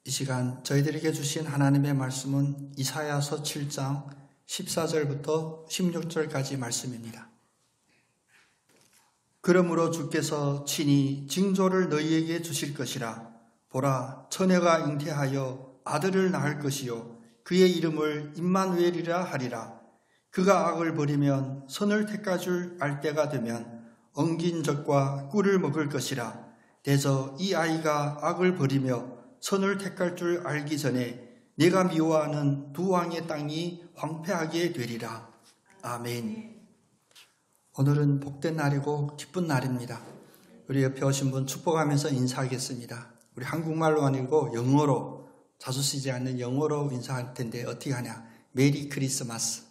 이 시간 저희들에게 주신 하나님의 말씀은 이사야서 7장 14절부터 16절까지 말씀입니다. 그러므로 주께서 친히 징조를 너희에게 주실 것이라. 보라, 처녀가 잉태하여 아들을 낳을 것이요 그의 이름을 임마누엘이라 하리라. 그가 악을 버리면 선을 택할 줄 알 때가 되면 엉긴 젖과 꿀을 먹을 것이라. 대저 이 아이가 악을 버리며 선을 택할 줄 알기 전에 내가 미워하는 두 왕의 땅이 황폐하게 되리라. 아멘. 오늘은 복된 날이고 기쁜 날입니다. 우리 옆에 오신 분 축복하면서 인사하겠습니다. 우리 한국말로 아니고 영어로, 자주 쓰지 않는 영어로 인사할 텐데 어떻게 하냐. 메리 크리스마스.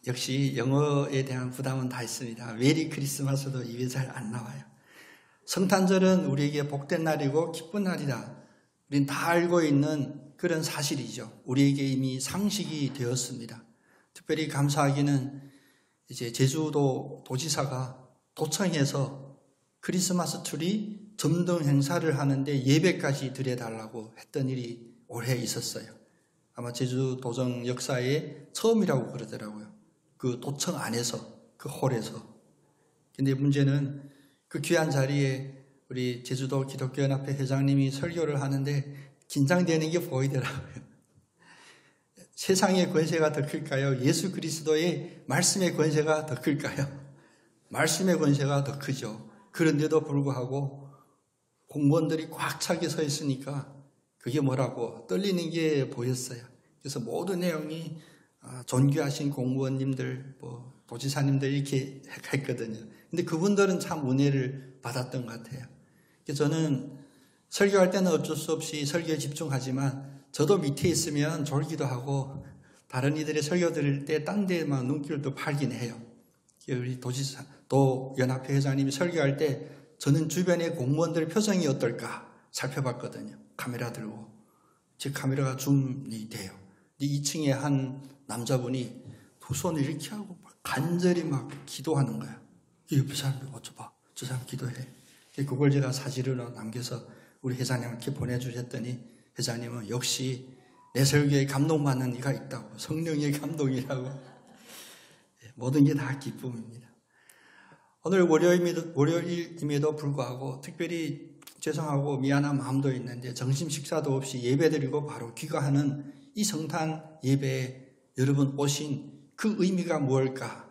역시 영어에 대한 부담은 다 있습니다. 메리 크리스마스도 입에 잘 안 나와요. 성탄절은 우리에게 복된 날이고 기쁜 날이다. 우린 다 알고 있는 그런 사실이죠. 우리에게 이미 상식이 되었습니다. 특별히 감사하기는 이제 제주도 도지사가 도청에서 크리스마스 트리 점등 행사를 하는데 예배까지 드려달라고 했던 일이 올해 있었어요. 아마 제주도정 역사에 처음이라고 그러더라고요. 그 도청 안에서, 그 홀에서. 근데 문제는 그 귀한 자리에 우리 제주도 기독교연합회 회장님이 설교를 하는데 긴장되는 게 보이더라고요. 세상의 권세가 더 클까요? 예수 그리스도의 말씀의 권세가 더 클까요? 말씀의 권세가 더 크죠. 그런데도 불구하고 공무원들이 꽉 차게 서 있으니까 그게 뭐라고 떨리는 게 보였어요. 그래서 모든 내용이 존귀하신 공무원님들, 도지사님들 이렇게 했거든요. 근데 그분들은 참 은혜를 받았던 것 같아요. 그래서 저는 설교할 때는 어쩔 수 없이 설교에 집중하지만 저도 밑에 있으면 졸기도 하고 다른 이들의 설교 들을 때 딴 데만 눈길도 팔긴 해요. 우리 도지사, 또 연합회 회장님이 설교할 때 저는 주변의 공무원들 표정이 어떨까 살펴봤거든요. 카메라 들고. 제 카메라가 줌이 돼요. 2층에 한 남자분이 두 손을 이렇게 하고 간절히 막 기도하는 거야. 옆에 사람들 어쩌봐. 저 사람 기도해. 그걸 제가 사진으로 남겨서 우리 회장님께 보내주셨더니 회장님은 역시 내 설교에 감동받는 이가 있다고. 성령의 감동이라고. 모든 게 다 기쁨입니다. 오늘 월요일임에도 불구하고 특별히 죄송하고 미안한 마음도 있는데 점심 식사도 없이 예배드리고 바로 귀가하는 이 성탄 예배에 여러분 오신 그 의미가 무엇일까?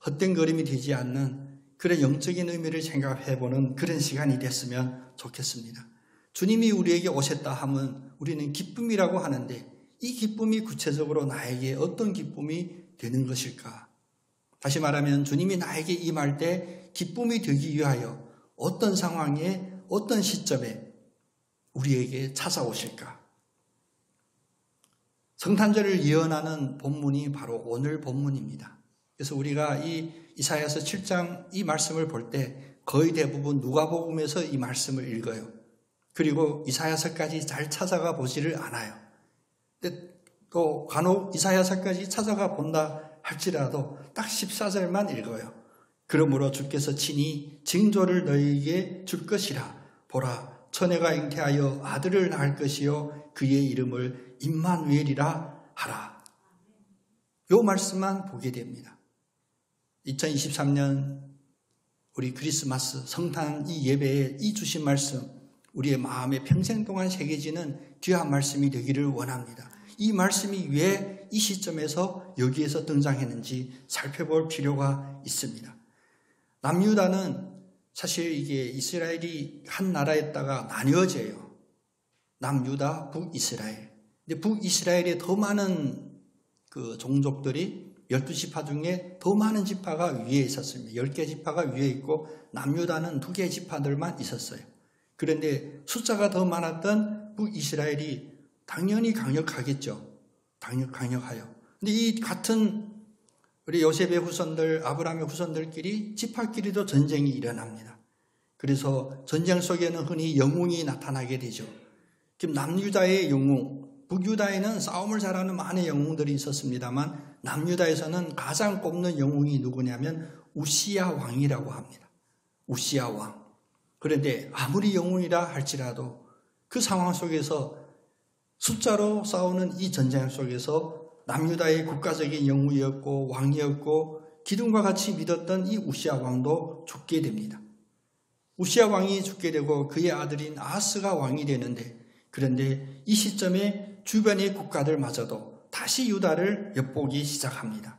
헛된 걸음이 되지 않는 그런 영적인 의미를 생각해보는 그런 시간이 됐으면 좋겠습니다. 주님이 우리에게 오셨다 하면 우리는 기쁨이라고 하는데 이 기쁨이 구체적으로 나에게 어떤 기쁨이 되는 것일까? 다시 말하면 주님이 나에게 임할 때 기쁨이 되기 위하여 어떤 상황에 어떤 시점에 우리에게 찾아오실까? 성탄절을 예언하는 본문이 바로 오늘 본문입니다. 그래서 우리가 이 이사야서 7장 이 말씀을 볼 때 거의 대부분 누가복음에서 이 말씀을 읽어요. 그리고 이사야서까지 잘 찾아가 보지를 않아요. 근데 또 간혹 이사야서까지 찾아가 본다 할지라도 딱 14절만 읽어요. 그러므로 주께서 친히 징조를 너희에게 줄 것이라. 보라, 처녀가 잉태하여 아들을 낳을 것이요 그의 이름을 임마누엘이라 하라. 요 말씀만 보게 됩니다. 2023년 우리 크리스마스 성탄 이 예배에 이 주신 말씀 우리의 마음에 평생 동안 새겨지는 귀한 말씀이 되기를 원합니다. 이 말씀이 왜 이 시점에서 여기에서 등장했는지 살펴볼 필요가 있습니다. 남유다는 사실 이게 이스라엘이 한 나라였다가 나뉘어져요. 남유다, 북이스라엘. 근데 북이스라엘에 더 많은 그 종족들이 12지파 중에 더 많은 지파가 위에 있었습니다. 10개 지파가 위에 있고 남유다는 2개 지파들만 있었어요. 그런데 숫자가 더 많았던 북이스라엘이 당연히 강력하겠죠. 강력하여. 근데 이 같은 우리 요셉의 후손들, 아브라함의 후손들끼리 지파끼리도 전쟁이 일어납니다. 그래서 전쟁 속에는 흔히 영웅이 나타나게 되죠. 지금 남유다의 영웅, 북유다에는 싸움을 잘하는 많은 영웅들이 있었습니다만 남유다에서는 가장 꼽는 영웅이 누구냐면 우시야 왕이라고 합니다. 우시야 왕. 그런데 아무리 영웅이라 할지라도 그 상황 속에서 숫자로 싸우는 이 전쟁 속에서 남유다의 국가적인 영웅이었고 왕이었고 기둥과 같이 믿었던 이 우시야 왕도 죽게 됩니다. 우시야 왕이 죽게 되고 그의 아들인 아하스가 왕이 되는데, 그런데 이 시점에 주변의 국가들마저도 다시 유다를 엿보기 시작합니다.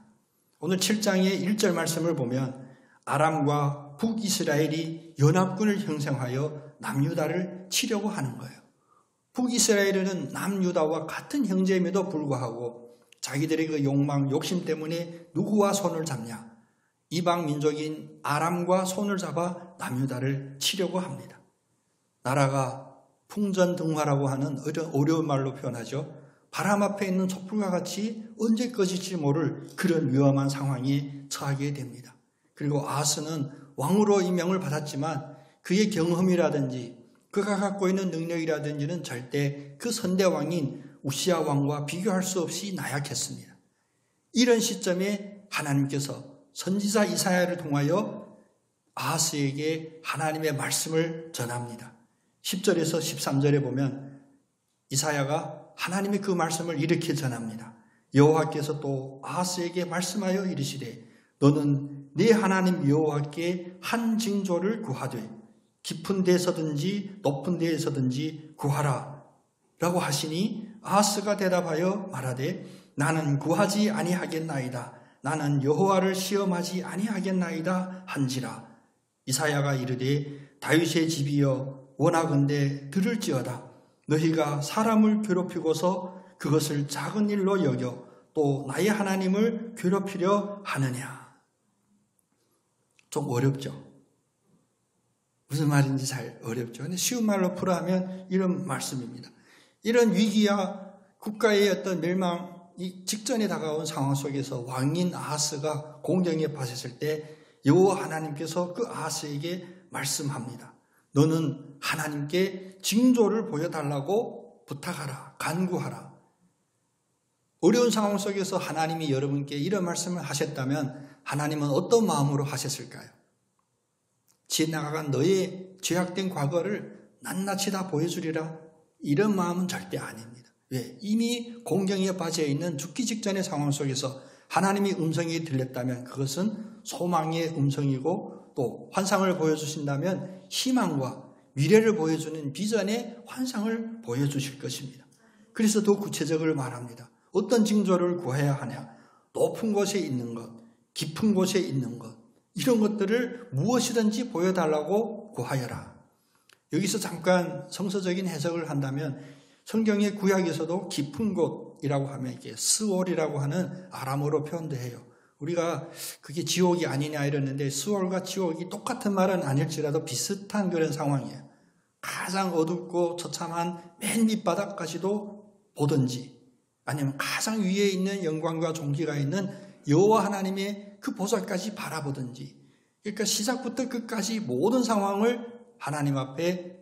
오늘 7장의 1절 말씀을 보면 아람과 북이스라엘이 연합군을 형성하여 남유다를 치려고 하는 거예요. 북이스라엘은 남유다와 같은 형제임에도 불구하고 자기들의 그 욕망, 욕심 때문에 누구와 손을 잡냐? 이방 민족인 아람과 손을 잡아 남유다를 치려고 합니다. 나라가 풍전등화라고 하는 어려운 말로 표현하죠. 바람 앞에 있는 촛불과 같이 언제 꺼질지 모를 그런 위험한 상황에 처하게 됩니다. 그리고 아하스는 왕으로 임명을 받았지만 그의 경험이라든지 그가 갖고 있는 능력이라든지는 절대 그 선대왕인 우시야 왕과 비교할 수 없이 나약했습니다. 이런 시점에 하나님께서 선지자 이사야를 통하여 아하스에게 하나님의 말씀을 전합니다. 10절에서 13절에 보면 이사야가 하나님의 그 말씀을 이렇게 전합니다. 여호와께서 또 아하스에게 말씀하여 이르시되 너는 네 하나님 여호와께 한 징조를 구하되 깊은 데서든지 높은 데에서든지 구하라 라고 하시니 아하스가 대답하여 말하되 나는 구하지 아니하겠나이다. 나는 여호와를 시험하지 아니하겠나이다 한지라. 이사야가 이르되 다윗의 집이여 원하건대 들을지어다. 너희가 사람을 괴롭히고서 그것을 작은 일로 여겨 또 나의 하나님을 괴롭히려 하느냐. 좀 어렵죠. 무슨 말인지 잘 어렵죠. 근데 쉬운 말로 풀어하면 이런 말씀입니다. 이런 위기와 국가의 어떤 멸망이 직전에 다가온 상황 속에서 왕인 아하스가 공경에 빠졌을 때 여호와 하나님께서 그 아하스에게 말씀합니다. 너는 하나님께 징조를 보여달라고 부탁하라, 간구하라. 어려운 상황 속에서 하나님이 여러분께 이런 말씀을 하셨다면 하나님은 어떤 마음으로 하셨을까요? 지나가간 너의 죄악된 과거를 낱낱이 다 보여주리라, 이런 마음은 절대 아닙니다. 왜? 이미 공경에 빠져 있는 죽기 직전의 상황 속에서 하나님의 음성이 들렸다면 그것은 소망의 음성이고, 또 환상을 보여주신다면 희망과 미래를 보여주는 비전의 환상을 보여주실 것입니다. 그래서 더 구체적으로 말합니다. 어떤 징조를 구해야 하냐? 높은 곳에 있는 것, 깊은 곳에 있는 것, 이런 것들을 무엇이든지 보여달라고 구하여라. 여기서 잠깐 성서적인 해석을 한다면 성경의 구약에서도 깊은 곳이라고 하면 이게 스월이라고 하는 아람어로 표현도 해요. 우리가 그게 지옥이 아니냐 이러는데 스월과 지옥이 똑같은 말은 아닐지라도 비슷한 그런 상황이에요. 가장 어둡고 처참한 맨 밑바닥까지도 보든지, 아니면 가장 위에 있는 영광과 존귀가 있는 여호와 하나님의 그 보좌까지 바라보든지, 그러니까 시작부터 끝까지 모든 상황을 하나님 앞에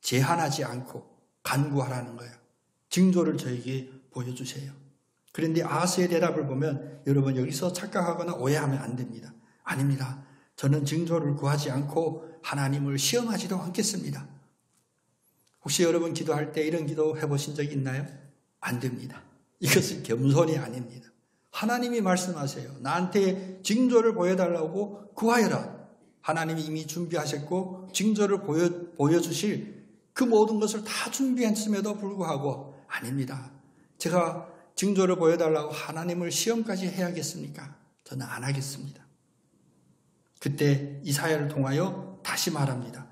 제한하지 않고 간구하라는 거예요. 징조를 저에게 보여주세요. 그런데 아하스의 대답을 보면 여러분 여기서 착각하거나 오해하면 안 됩니다. 아닙니다. 저는 징조를 구하지 않고 하나님을 시험하지도 않겠습니다. 혹시 여러분 기도할 때 이런 기도 해보신 적 있나요? 안 됩니다. 이것은 겸손이 아닙니다. 하나님이 말씀하세요. 나한테 징조를 보여달라고 구하여라. 하나님이 이미 준비하셨고 징조를 보여주실 그 모든 것을 다 준비했음에도 불구하고 아닙니다. 제가 징조를 보여달라고 하나님을 시험까지 해야겠습니까? 저는 안 하겠습니다. 그때 이사야를 통하여 다시 말합니다.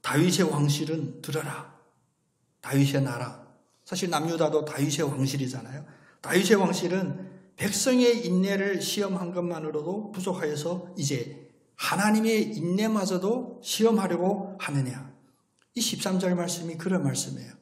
다윗의 왕실은 들어라. 다윗의 나라. 사실 남유다도 다윗의 왕실이잖아요. 다윗의 왕실은 백성의 인내를 시험한 것만으로도 부족하여서 이제 하나님의 인내마저도 시험하려고 하느냐. 이 13절 말씀이 그런 말씀이에요.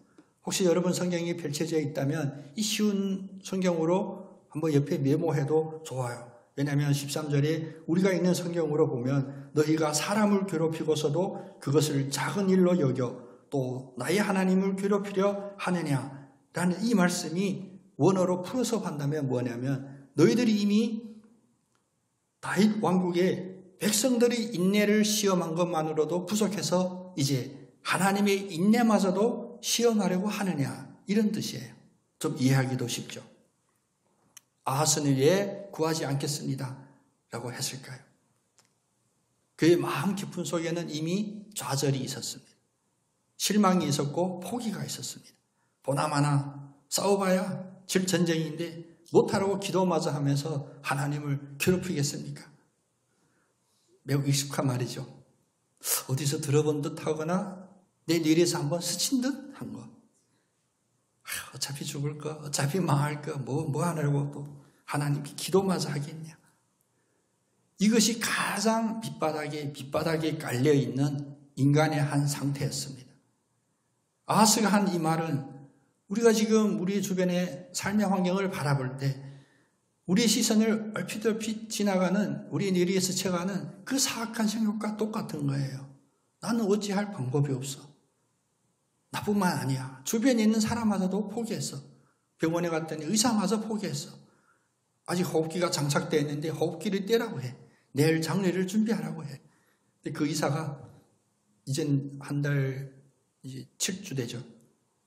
혹시 여러분 성경이 펼쳐져 있다면 이 쉬운 성경으로 한번 옆에 메모해도 좋아요. 왜냐하면 13절에 우리가 있는 성경으로 보면 너희가 사람을 괴롭히고서도 그것을 작은 일로 여겨 또 나의 하나님을 괴롭히려 하느냐라는 이 말씀이 원어로 풀어서 한다면 뭐냐면 너희들이 이미 다윗 왕국의 백성들이 인내를 시험한 것만으로도 부족해서 이제 하나님의 인내마저도 시험하려고 하느냐, 이런 뜻이에요. 좀 이해하기도 쉽죠. 아하스는 왜 구하지 않겠습니다 라고 했을까요? 그의 마음 깊은 속에는 이미 좌절이 있었습니다. 실망이 있었고 포기가 있었습니다. 보나마나 싸워봐야 질 전쟁인데 못하라고 기도마저 하면서 하나님을 괴롭히겠습니까? 매우 익숙한 말이죠. 어디서 들어본 듯 하거나 내 뇌리에서 한번 스친 듯 한 거. 어차피 죽을 거, 어차피 망할 거, 뭐 하려고 또 하나님께 기도마저 하겠냐. 이것이 가장 밑바닥에 깔려있는 인간의 한 상태였습니다. 아하스가 한 이 말은 우리가 지금 우리 주변의 삶의 환경을 바라볼 때 우리의 시선을 얼핏얼핏 지나가는, 우리 뇌리에 스쳐가는 그 사악한 생각과 똑같은 거예요. 나는 어찌할 방법이 없어. 나뿐만 아니야. 주변에 있는 사람마저도 포기했어. 병원에 갔더니 의사마저 포기했어. 아직 호흡기가 장착되어 있는데 호흡기를 떼라고 해. 내일 장례를 준비하라고 해. 근데 그 의사가 이젠 한 달 이제 7주 되죠.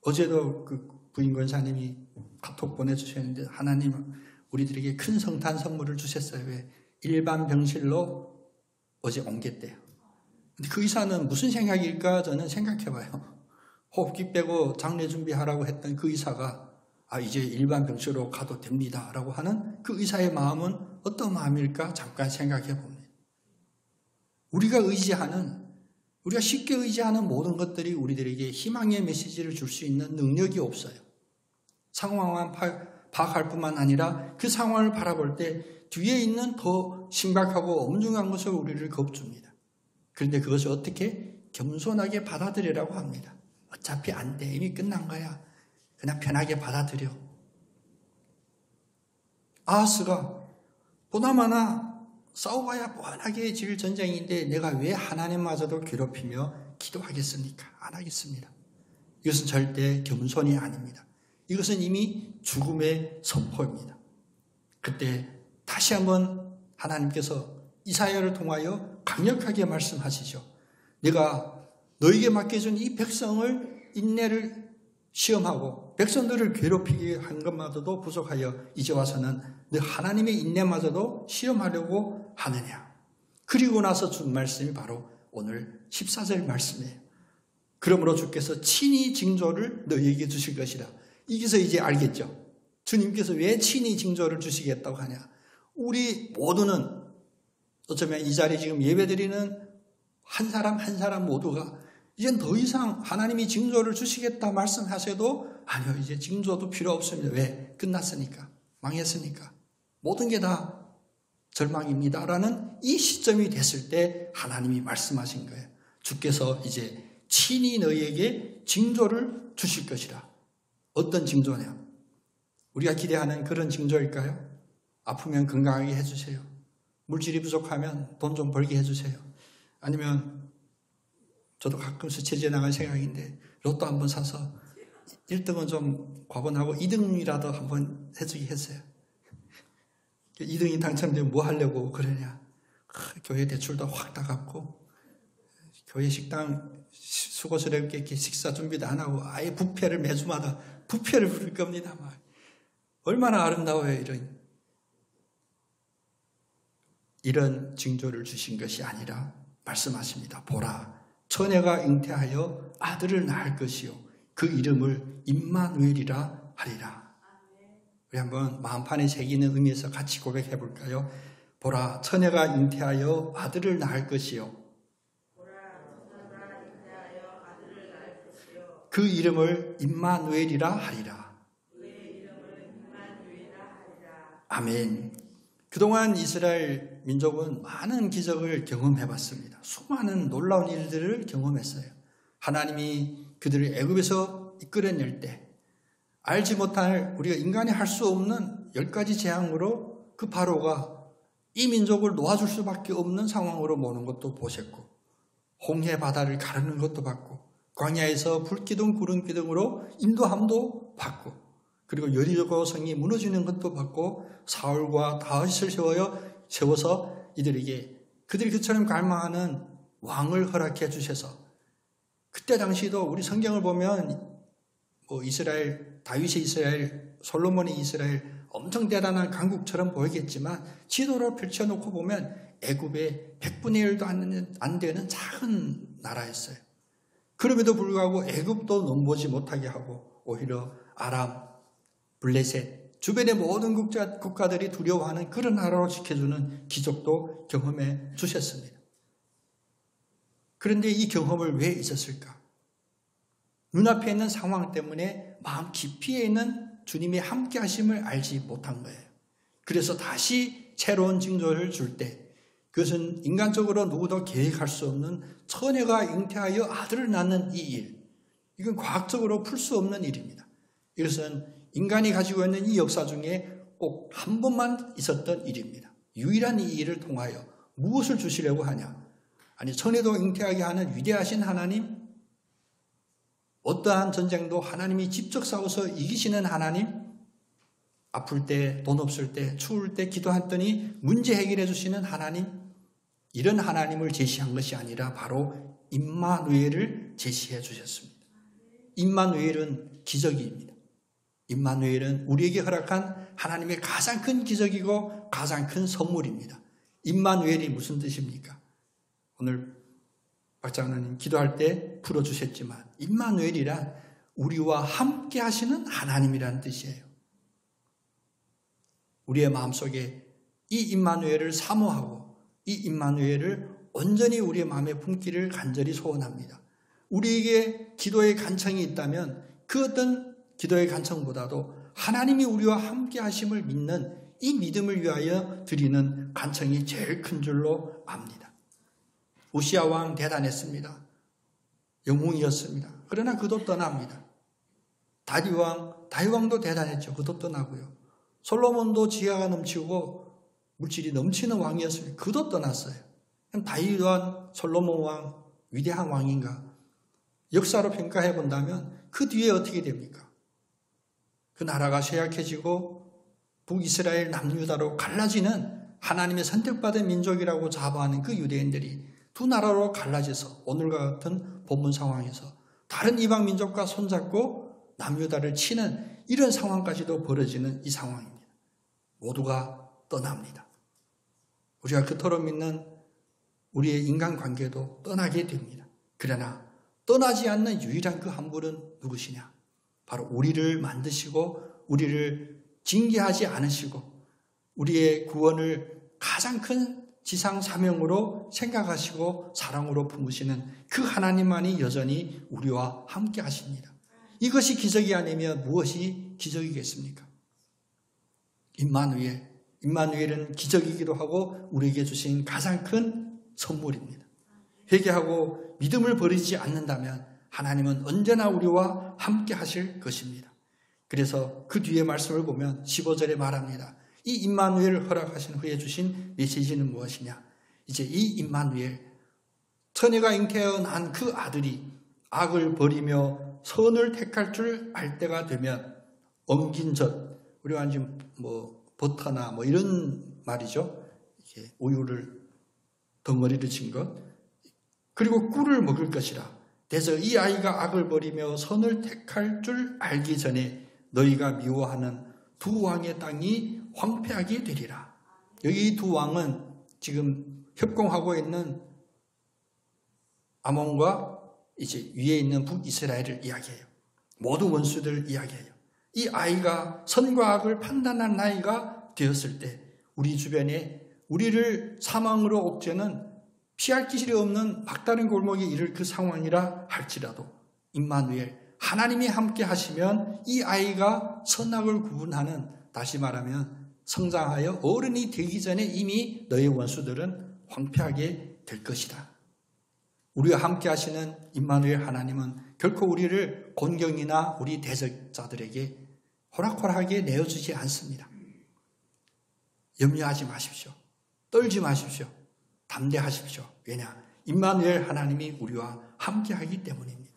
어제도 그 부인 권사님이 카톡 보내주셨는데 하나님 우리들에게 큰 성탄 선물을 주셨어요. 왜? 일반 병실로 어제 옮겼대요. 근데 그 의사는 무슨 생각일까 저는 생각해봐요. 호흡기 빼고 장례 준비하라고 했던 그 의사가 이제 일반 병실로 가도 됩니다 라고 하는 그 의사의 마음은 어떤 마음일까 잠깐 생각해 봅니다. 우리가 쉽게 의지하는 모든 것들이 우리들에게 희망의 메시지를 줄 수 있는 능력이 없어요. 상황만 파악할 뿐만 아니라 그 상황을 바라볼 때 뒤에 있는 더 심각하고 엄중한 것을 우리를 겁줍니다. 그런데 그것을 어떻게 겸손하게 받아들이라고 합니다. 어차피 안 돼. 이미 끝난 거야. 그냥 편하게 받아들여. 아하스가 보나마나 싸워봐야 뻔하게 질 전쟁인데 내가 왜 하나님마저도 괴롭히며 기도하겠습니까? 안 하겠습니다. 이것은 절대 겸손이 아닙니다. 이것은 이미 죽음의 선포입니다. 그때 다시 한번 하나님께서 이사야를 통하여 강력하게 말씀하시죠. 내가 너에게 맡겨준 이 백성을 인내를 시험하고 백성들을 괴롭히게 한 것마저도 부족하여 이제 와서는 너 하나님의 인내마저도 시험하려고 하느냐. 그리고 나서 준 말씀이 바로 오늘 14절 말씀이에요. 그러므로 주께서 친히 징조를 너희에게 주실 것이라. 여기서 이제 알겠죠. 주님께서 왜 친히 징조를 주시겠다고 하냐. 우리 모두는 어쩌면 이 자리에 지금 예배드리는 한 사람 모두가 이젠 더 이상 하나님이 징조를 주시겠다 말씀하셔도 아니요, 이제 징조도 필요 없습니다. 왜? 끝났으니까. 망했으니까. 모든 게 다 절망입니다. 라는 이 시점이 됐을 때 하나님이 말씀하신 거예요. 주께서 이제 친히 너희에게 징조를 주실 것이라. 어떤 징조냐? 우리가 기대하는 그런 징조일까요? 아프면 건강하게 해주세요. 물질이 부족하면 돈 좀 벌게 해주세요. 아니면 저도 가끔 스쳐져 나갈 생각인데 로또 한번 사서 1등은 좀 과분하고 2등이라도 한번 해주기 했어요. 2등이 당첨되면 뭐 하려고 그러냐. 교회 대출도 확 다 갚고 교회 식당 수고스럽게 이렇게 식사 준비도 안 하고 아예 뷔페를 매주마다 뷔페를 부를 겁니다. 막. 얼마나 아름다워요. 이런 징조를 주신 것이 아니라 말씀하십니다. 보라. 처녀가 잉태하여 아들을 낳을 것이요 그 이름을 임마누엘이라 하리라. 우리 한번 마음판에 새기는 의미에서 같이 고백해 볼까요? 보라, 처녀가 잉태하여 아들을 낳을 것이요 그 이름을 임마누엘이라 하리라. 아멘. 그동안 이스라엘 민족은 많은 기적을 경험해봤습니다. 수많은 놀라운 일들을 경험했어요. 하나님이 그들을 애굽에서 이끌어낼 때 알지 못할 우리가 인간이 할 수 없는 10가지 재앙으로 그 바로가 이 민족을 놓아줄 수밖에 없는 상황으로 모는 것도 보셨고 홍해 바다를 가르는 것도 봤고 광야에서 불기둥 구름기둥으로 인도함도 봤고 그리고 여리고 성이 무너지는 것도 봤고 사울과 다윗을 세워서 이들에게 그들이 그처럼 갈망하는 왕을 허락해 주셔서 그때 당시도 우리 성경을 보면 이스라엘, 다윗의 이스라엘, 솔로몬의 이스라엘 엄청 대단한 강국처럼 보이겠지만 지도로 펼쳐놓고 보면 애굽의 100분의 1도 안 되는 작은 나라였어요. 그럼에도 불구하고 애굽도 넘보지 못하게 하고 오히려 아람, 블레셋, 주변의 모든 국가들이 두려워하는 그런 나라로 지켜주는 기적도 경험해 주셨습니다. 그런데 이 경험을 왜 잊었을까? 눈앞에 있는 상황 때문에 마음 깊이에 있는 주님의 함께 하심을 알지 못한 거예요. 그래서 다시 새로운 징조를 줄 때 그것은 인간적으로 누구도 계획할 수 없는 처녀가 잉태하여 아들을 낳는 이 일. 이건 과학적으로 풀 수 없는 일입니다. 이것은 인간이 가지고 있는 이 역사 중에 꼭 한 번만 있었던 일입니다. 유일한 이 일을 통하여 무엇을 주시려고 하냐? 아니, 처녀도 잉태하게 하는 위대하신 하나님? 어떠한 전쟁도 하나님이 직접 싸워서 이기시는 하나님? 아플 때, 돈 없을 때, 추울 때 기도했더니 문제 해결해 주시는 하나님? 이런 하나님을 제시한 것이 아니라 바로 임마누엘을 제시해 주셨습니다. 임마누엘은 기적입니다. 임마누엘은 우리에게 허락한 하나님의 가장 큰 기적이고 가장 큰 선물입니다. 임마누엘이 무슨 뜻입니까? 오늘 박장로님 기도할 때 풀어주셨지만 임마누엘이란 우리와 함께 하시는 하나님이라는 뜻이에요. 우리의 마음속에 이 임마누엘을 사모하고 이 임마누엘을 온전히 우리의 마음에 품기를 간절히 소원합니다. 우리에게 기도의 간청이 있다면 그 어떤 기도의 간청보다도 하나님이 우리와 함께 하심을 믿는 이 믿음을 위하여 드리는 간청이 제일 큰 줄로 압니다. 우시아 왕 대단했습니다. 영웅이었습니다. 그러나 그도 떠납니다. 다윗 왕도 대단했죠. 그도 떠나고요. 솔로몬도 지혜가 넘치고 물질이 넘치는 왕이었습니다. 그도 떠났어요. 다윗 왕, 솔로몬 왕, 위대한 왕인가? 역사로 평가해 본다면 그 뒤에 어떻게 됩니까? 그 나라가 쇠약해지고 북이스라엘 남유다로 갈라지는 하나님의 선택받은 민족이라고 자부하는 그 유대인들이 두 나라로 갈라져서 오늘과 같은 본문 상황에서 다른 이방 민족과 손잡고 남유다를 치는 이런 상황까지도 벌어지는 이 상황입니다. 모두가 떠납니다. 우리가 그토록 믿는 우리의 인간관계도 떠나게 됩니다. 그러나 떠나지 않는 유일한 그 한 분은 누구시냐? 바로 우리를 만드시고 우리를 징계하지 않으시고 우리의 구원을 가장 큰 지상 사명으로 생각하시고 사랑으로 품으시는 그 하나님만이 여전히 우리와 함께 하십니다. 이것이 기적이 아니면 무엇이 기적이겠습니까? 임마누엘은 기적이기도 하고 우리에게 주신 가장 큰 선물입니다. 회개하고 믿음을 버리지 않는다면 하나님은 언제나 우리와 함께 하실 것입니다. 그래서 그 뒤에 말씀을 보면 15절에 말합니다. 이 임마누엘을 허락하신 후에 주신 메시지는 무엇이냐? 이제 이 임마누엘, 처녀가 잉태하여 난 그 아들이 악을 버리며 선을 택할 줄 알 때가 되면 엉긴 젖, 우리가 지금 버터나 이런 말이죠. 이렇게 우유를 덩어리를 친 것, 그리고 꿀을 먹을 것이라. 그래서 이 아이가 악을 버리며 선을 택할 줄 알기 전에 너희가 미워하는 두 왕의 땅이 황폐하게 되리라. 여기 이 두 왕은 지금 협공하고 있는 아몬과 이제 위에 있는 북이스라엘을 이야기해요. 모든 원수들을 이야기해요. 이 아이가 선과 악을 판단한 나이가 되었을 때 우리 주변에 우리를 사망으로 옥죄는 피할 길이 없는 막다른 골목에 이를 그 상황이라 할지라도 임마누엘, 하나님이 함께 하시면 이 아이가 선악을 구분하는, 다시 말하면 성장하여 어른이 되기 전에 이미 너의 원수들은 황폐하게 될 것이다. 우리와 함께 하시는 임마누엘 하나님은 결코 우리를 곤경이나 우리 대적자들에게 호락호락하게 내어주지 않습니다. 염려하지 마십시오. 떨지 마십시오. 담대하십시오. 왜냐? 임마누엘 하나님이 우리와 함께하기 때문입니다.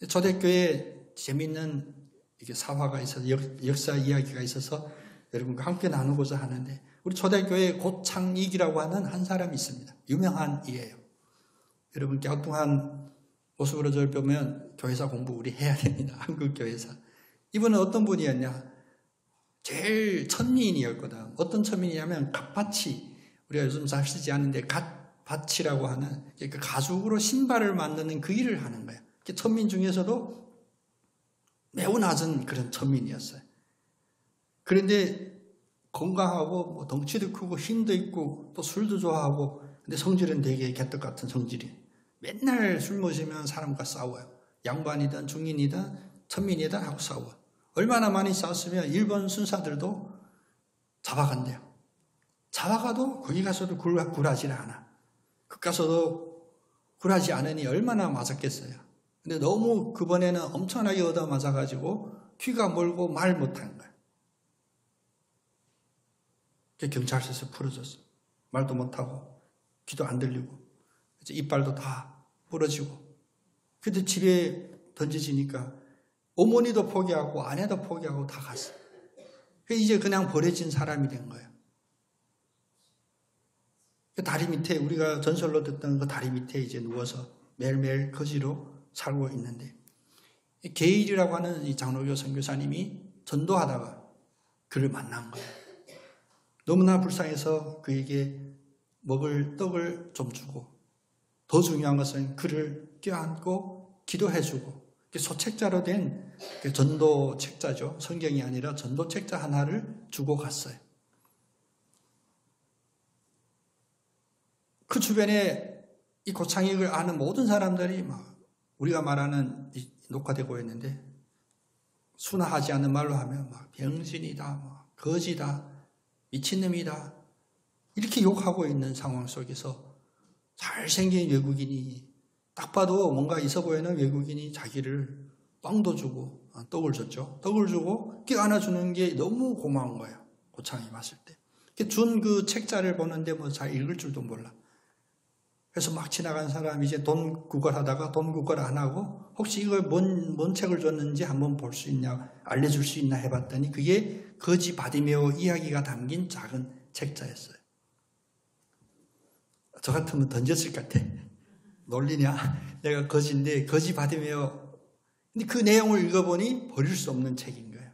초대교회에 재미있는 사화가 있어서 역사 이야기가 있어서 여러분과 함께 나누고자 하는데 우리 초대교회에 고창익이라고 하는 한 사람이 있습니다. 유명한 이에요. 여러분 갸우뚱한 모습으로 저를 보면 교회사 공부 우리 해야 됩니다. 한국 교회사. 이분은 어떤 분이었냐? 제일 천민이었거든. 어떤 천민이냐면 갓바치, 우리가 요즘 잘 쓰지 않는데 갓바치라고 하는 그 가죽으로 신발을 만드는 그 일을 하는 거예요. 천민 중에서도 매우 낮은 그런 천민이었어요. 그런데 건강하고 뭐 덩치도 크고 힘도 있고 또 술도 좋아하고, 근데 성질은 되게 개떡 같은 성질이. 맨날 술 마시면 사람과 싸워요. 양반이든 중인이든 천민이든 하고 싸워요. 얼마나 많이 싸웠으면 일본 순사들도 잡아간대요. 잡아가도 거기 가서도 굴하지 않아. 그 가서도 굴하지 않으니 얼마나 맞았겠어요. 근데 너무 그번에는 엄청나게 얻어 맞아가지고 귀가 멀고 말 못하는 거예요. 경찰서에서 풀어줬어. 말도 못하고 귀도 안 들리고 이빨도 다 부러지고. 근데 집에 던져지니까 어머니도 포기하고 아내도 포기하고 다 갔어요. 이제 그냥 버려진 사람이 된 거예요. 그 다리 밑에, 우리가 전설로 듣던 그 다리 밑에 이제 누워서 매일매일 거지로 살고 있는데, 게일이라고 하는 이 장로교 선교사님이 전도하다가 그를 만난 거예요. 너무나 불쌍해서 그에게 먹을 떡을 좀 주고, 더 중요한 것은 그를 껴안고 기도해주고, 소책자로 된 전도 책자죠. 성경이 아니라 전도 책자 하나를 주고 갔어요. 그 주변에 이 고창익을 아는 모든 사람들이 막 우리가 말하는 녹화되고 있는데, 순화하지 않는 말로 하면 막 병신이다, 막 거지다, 미친놈이다, 이렇게 욕하고 있는 상황 속에서 잘생긴 외국인이, 딱 봐도 뭔가 있어 보이는 외국인이 자기를 빵도 주고 떡을 줬죠. 떡을 주고 껴안아주는 게 너무 고마운 거예요. 고창이 봤을 때. 준 그 책자를 보는데 뭐 잘 읽을 줄도 몰라. 그래서 막 지나간 사람이 이제 돈 구걸하다가 돈 구걸 안 하고, 혹시 이걸 뭔 책을 줬는지 한번 볼 수 있냐, 알려줄 수 있나 해봤더니 그게 거지 바디메오 이야기가 담긴 작은 책자였어요. 저 같으면 던졌을 것 같아. 놀리냐? 내가 거지인데 거지 바디메오. 근데 그 내용을 읽어보니 버릴 수 없는 책인 거예요.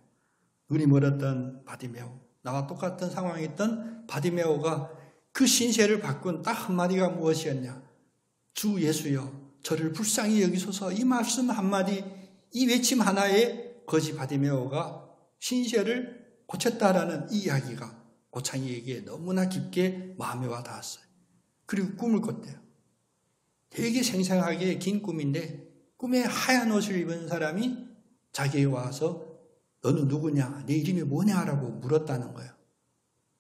눈이 멀었던 바디메오, 나와 똑같은 상황에 있던 바디메오가 그 신세를 바꾼 딱 한마디가 무엇이었냐? 주 예수여, 저를 불쌍히 여기소서. 이 말씀 한마디, 이 외침 하나에 거지 바디메오가 신세를 고쳤다라는 이 이야기가 고창이에게 너무나 깊게 마음에 와 닿았어요. 그리고 꿈을 꿨대요. 되게 생생하게 긴 꿈인데, 꿈에 하얀 옷을 입은 사람이 자기에게 와서 너는 누구냐, 내 이름이 뭐냐라고 물었다는 거예요.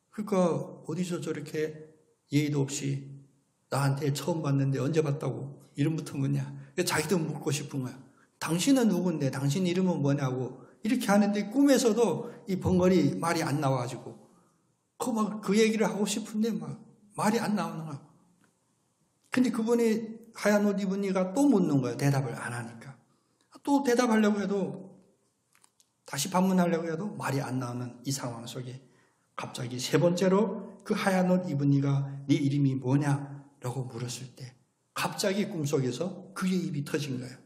그러니까 어디서 저렇게 예의도 없이 나한테 처음 봤는데 언제 봤다고 이름부터 뭐냐, 자기도 묻고 싶은 거야. 당신은 누군데, 당신 이름은 뭐냐고 이렇게 하는데, 꿈에서도 이 벙어리 말이 안 나와가지고 그 얘기를 하고 싶은데 막 말이 안 나오는 거야. 근데 그분이 하얀 옷 입은 이가 또 묻는 거예요. 대답을 안 하니까. 또 대답하려고 해도, 다시 반문하려고 해도 말이 안 나오는 이 상황 속에 갑자기 세 번째로 그 하얀 옷 입은 이가 네 이름이 뭐냐라고 물었을 때, 갑자기 꿈속에서 그의 입이 터진 거예요.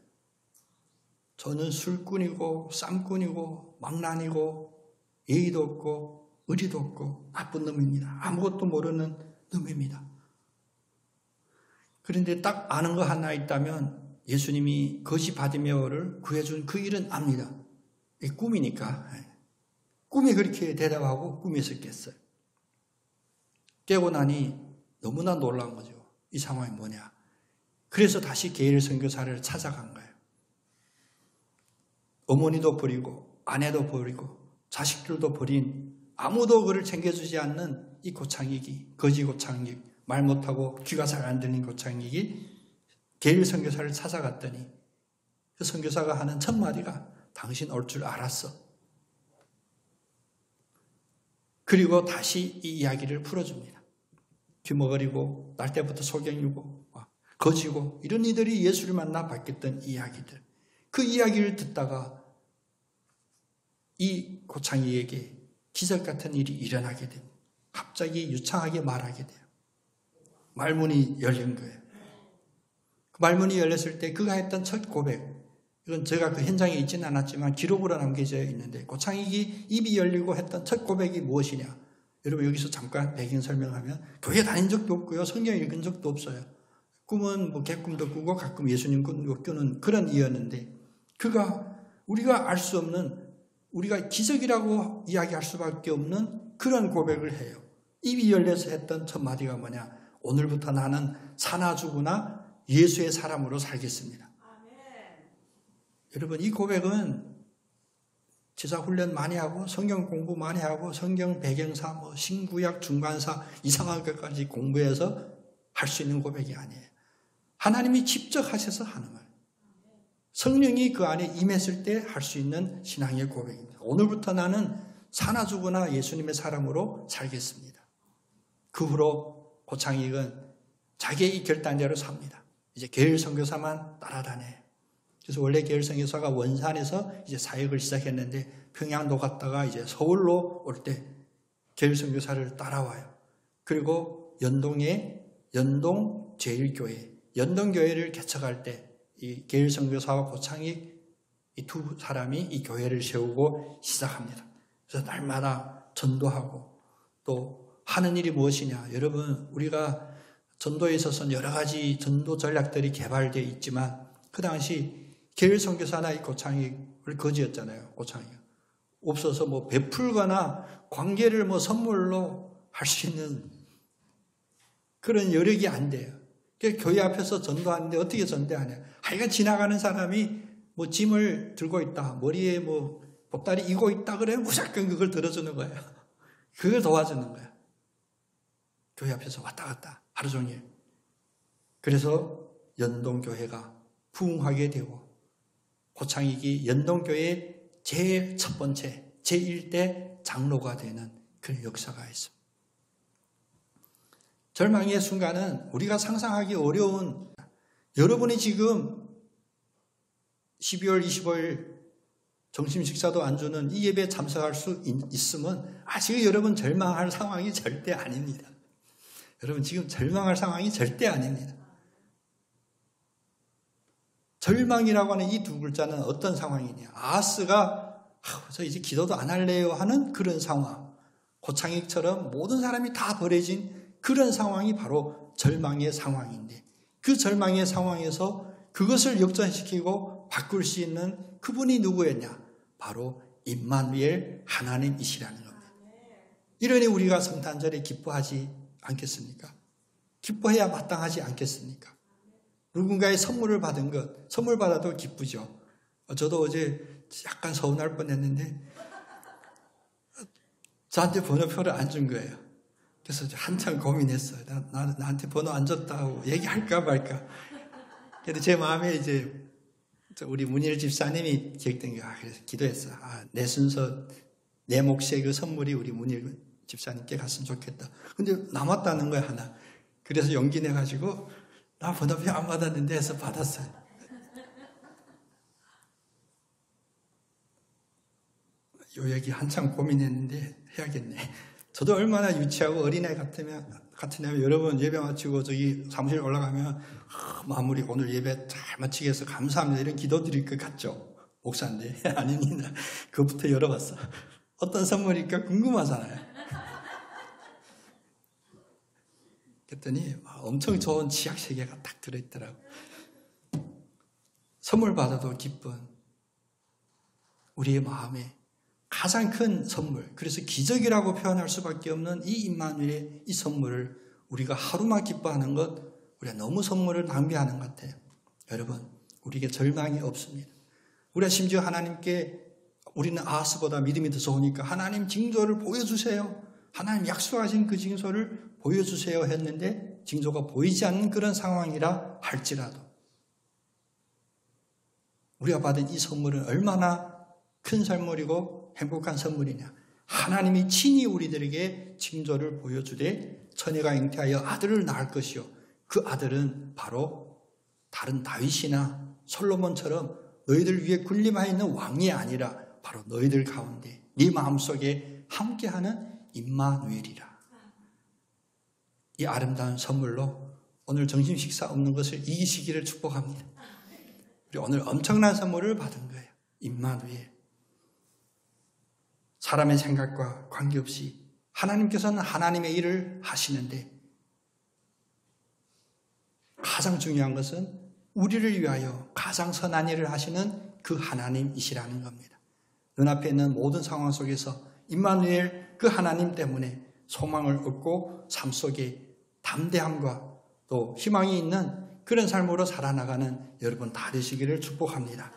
저는 술꾼이고 쌈꾼이고 망난이고 예의도 없고 의리도 없고 나쁜 놈입니다. 아무것도 모르는 놈입니다. 그런데 딱 아는 거 하나 있다면, 예수님이 거지 바디메오를 구해준 그 일은 압니다. 이 꿈이니까. 꿈이 그렇게 대답하고 꿈에서 깼어요. 깨고 나니 너무나 놀란 거죠. 이 상황이 뭐냐. 그래서 다시 게일 선교사를 찾아간 거예요. 어머니도 버리고 아내도 버리고 자식들도 버린, 아무도 그를 챙겨주지 않는 이 고창익이, 거지 고창익, 말 못하고 귀가 잘 안 들리는 고창익이 게일 선교사를 찾아갔더니 그 선교사가 하는 첫 마디가 당신 올 줄 알았어. 그리고 다시 이 이야기를 풀어줍니다. 귀머거리고 날 때부터 소경이고 거지고 이런 이들이 예수를 만나 바뀌었던 이야기들, 그 이야기를 듣다가 이 고창이에게 기적 같은 일이 일어나게 됩니다. 갑자기 유창하게 말하게 돼요. 말문이 열린 거예요. 그 말문이 열렸을 때 그가 했던 첫 고백, 이건 제가 그 현장에 있지는 않았지만 기록으로 남겨져 있는데 고창익이 입이 열리고 했던 첫 고백이 무엇이냐? 여러분 여기서 잠깐 배경 설명하면 교회 다닌 적도 없고요. 성경 읽은 적도 없어요. 꿈은 뭐 개꿈도 꾸고 가끔 예수님 꿈도 꾸는 그런 이였는데 그가 우리가 알 수 없는, 우리가 기적이라고 이야기할 수밖에 없는 그런 고백을 해요. 입이 열려서 했던 첫 마디가 뭐냐? 오늘부터 나는 사나 죽으나 예수의 사람으로 살겠습니다. 여러분 이 고백은 제자훈련 많이 하고 성경 공부 많이 하고 성경 배경사 뭐 신구약 중간사 이상한 것까지 공부해서 할 수 있는 고백이 아니에요. 하나님이 직접 하셔서 하는 거예요. 성령이 그 안에 임했을 때 할 수 있는 신앙의 고백입니다. 오늘부터 나는 사나 죽으나 예수님의 사람으로 살겠습니다. 그 후로 고창익은 자기의 결단대로 삽니다. 이제 계열 선교사만 따라다녀요. 그래서 원래 계열 선교사가 원산에서 이제 사역을 시작했는데 평양도 갔다가 이제 서울로 올 때 계열 선교사를 따라와요. 그리고 연동에 연동 제1교회, 연동교회를 개척할 때 이 계열 선교사와 고창익 이 두 사람이 이 교회를 세우고 시작합니다. 그래서 날마다 전도하고 또 하는 일이 무엇이냐? 여러분 우리가 전도에 있어서는 여러 가지 전도 전략들이 개발되어 있지만 그 당시 계열 선교사나 이 고창익을 거지였잖아요. 고창익 없어서 뭐 베풀거나 관계를 뭐 선물로 할 수 있는 그런 여력이 안 돼요. 교회 앞에서 전도하는데 어떻게 전도하냐? 하여간 지나가는 사람이 뭐 짐을 들고 있다, 머리에 뭐 보따리 이고 있다 그러면 무조건 그걸 들어주는 거예요. 그걸 도와주는 거예요. 교회 앞에서 왔다 갔다 하루 종일. 그래서 연동교회가 부흥하게 되고 고창익이 연동교회 제 첫 번째 제1대 장로가 되는 그런 역사가 있습니다. 절망의 순간은 우리가 상상하기 어려운, 여러분이 지금 12월 25일 점심 식사도 안 주는 이 예배에 참석할 수 있으면 아직 여러분 절망할 상황이 절대 아닙니다. 여러분 지금 절망할 상황이 절대 아닙니다. 절망이라고 하는 이 두 글자는 어떤 상황이냐? 아하스가 저 이제 기도도 안 할래요 하는 그런 상황, 고창익처럼 모든 사람이 다 버려진 그런 상황이 바로 절망의 상황인데 그 절망의 상황에서 그것을 역전시키고 바꿀 수 있는 그분이 누구였냐? 바로 임마누엘 하나님이시라는 겁니다. 이러니 우리가 성탄절에 기뻐하지 않겠습니까? 기뻐해야 마땅하지 않겠습니까? 누군가의 선물을 받은 것, 선물 받아도 기쁘죠. 저도 어제 약간 서운할 뻔했는데 저한테 번호표를 안 준 거예요. 그래서 한참 고민했어요. 나한테 번호 안 줬다고 얘기할까 말까. 그래도 제 마음에 이제 우리 문일 집사님이 기억된 게 그래서 기도했어. 내 순서, 내 몫의 그 선물이 우리 문일 집사님께 갔으면 좋겠다. 근데 남았다는 거야 하나. 그래서 용기 내가지고 나 번호표 안 받았는데 해서 받았어요. 요 얘기 한참 고민했는데 해야겠네. 저도 얼마나 유치하고 어린애 같으냐면 여러분 예배 마치고 저기 사무실 올라가면 마무리 오늘 예배 잘 마치게 해서 감사합니다 이런 기도 드릴 것 같죠? 목사인데 아닙니다. 그것부터 열어봤어. 어떤 선물일까 궁금하잖아요. 그랬더니 엄청 좋은 치약 3개가 딱 들어있더라고. 선물 받아도 기쁜 우리의 마음에 가장 큰 선물, 그래서 기적이라고 표현할 수밖에 없는 이 임마누엘의 이 선물을 우리가 하루만 기뻐하는 것, 우리가 너무 선물을 낭비하는 것 같아요. 여러분, 우리에게 절망이 없습니다. 우리가 심지어 하나님께 우리는 아하스보다 믿음이 더 좋으니까 하나님 징조를 보여주세요. 하나님 약속하신 그 징조를 보여주세요 했는데 징조가 보이지 않는 그런 상황이라 할지라도 우리가 받은 이 선물은 얼마나 큰 선물이고 행복한 선물이냐. 하나님이 친히 우리들에게 징조를 보여주되 처녀가 잉태하여 아들을 낳을 것이요. 그 아들은 바로 다른 다윗이나 솔로몬처럼 너희들 위에 군림하여 있는 왕이 아니라 바로 너희들 가운데 네 마음속에 함께하는 임마누엘이라. 이 아름다운 선물로 오늘 점심 식사 없는 것을 이기시기를 축복합니다. 우리 오늘 엄청난 선물을 받은 거예요. 임마누엘. 사람의 생각과 관계없이 하나님께서는 하나님의 일을 하시는데 가장 중요한 것은 우리를 위하여 가장 선한 일을 하시는 그 하나님이시라는 겁니다. 눈앞에 있는 모든 상황 속에서 임마누엘 그 하나님 때문에 소망을 얻고 삶 속에 담대함과 또 희망이 있는 그런 삶으로 살아나가는 여러분 다 되시기를 축복합니다.